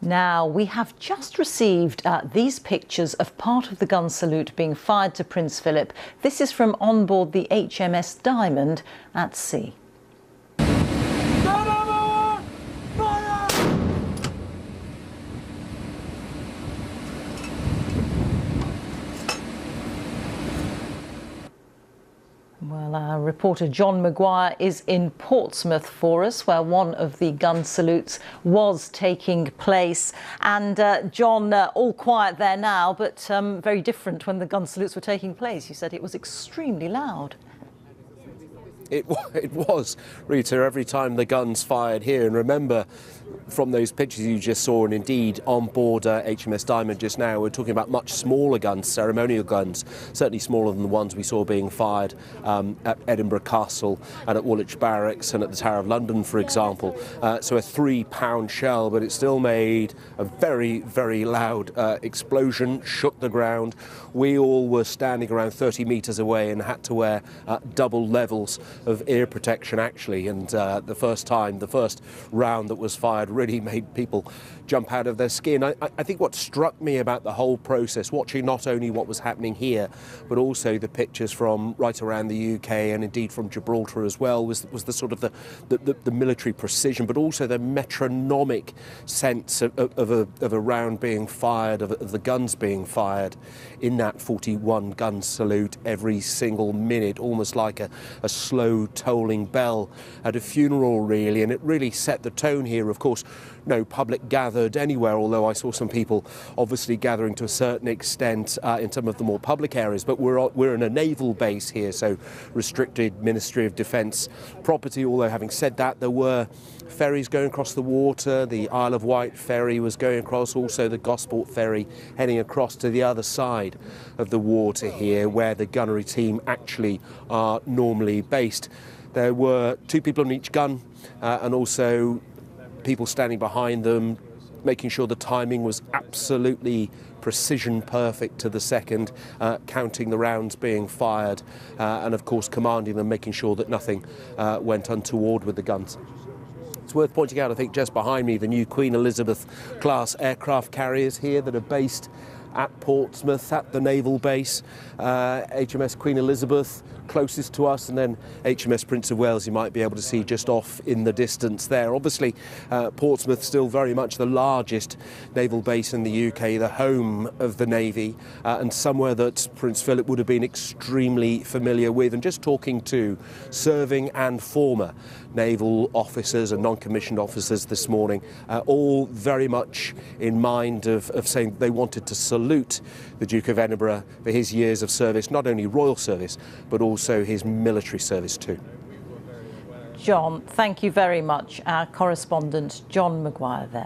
Now, we have just received these pictures of part of the gun salute being fired to Prince Phillip. This is from on board the HMS Diamond at sea. Well, our reporter John Maguire is in Portsmouth for us, where one of the gun salutes was taking place. And John, all quiet there now, but very different when the gun salutes were taking place. You said it was extremely loud. It was, Rita, every time the guns fired here. And remember, from those pictures you just saw, and indeed on board HMS Diamond just now, we're talking about much smaller guns, ceremonial guns, certainly smaller than the ones we saw being fired at Edinburgh Castle and at Woolwich Barracks and at the Tower of London, for example. So a 3-pound shell, but it still made a very, very loud explosion, shook the ground. We all were standing around 30 metres away and had to wear double levels of ear protection, actually. And the first round that was fired really made people jump out of their skin. I think what struck me about the whole process, watching not only what was happening here, but also the pictures from right around the UK and indeed from Gibraltar as well, was the sort of the military precision, but also the metronomic sense of a round being fired, of the guns being fired in that 41 gun salute every single minute, almost like a slow tolling bell at a funeral, really. And it really set the tone here. Of course, no public gathered anywhere, although I saw some people obviously gathering to a certain extent in some of the more public areas. But we're in a naval base here, so restricted Ministry of Defence property. Although having said that, there were ferries going across the water. The Isle of Wight ferry was going across, also the Gosport ferry heading across to the other side of the water here, where the gunnery team actually are normally based. There were 2 people on each gun and also people standing behind them, making sure the timing was absolutely precision perfect to the second, counting the rounds being fired, and of course commanding them, making sure that nothing went untoward with the guns. It's worth pointing out, I think, just behind me, the new Queen Elizabeth class aircraft carriers here that are based at Portsmouth, at the naval base. HMS Queen Elizabeth closest to us, and then HMS Prince of Wales you might be able to see just off in the distance there. Obviously, Portsmouth still very much the largest naval base in the UK, the home of the Navy, and somewhere that Prince Philip would have been extremely familiar with. And just talking to serving and former naval officers and non-commissioned officers this morning, all very much in mind of saying they wanted to salute the Duke of Edinburgh for his years of service, not only royal service, but also his military service too. John, thank you very much. Our correspondent, John Maguire there.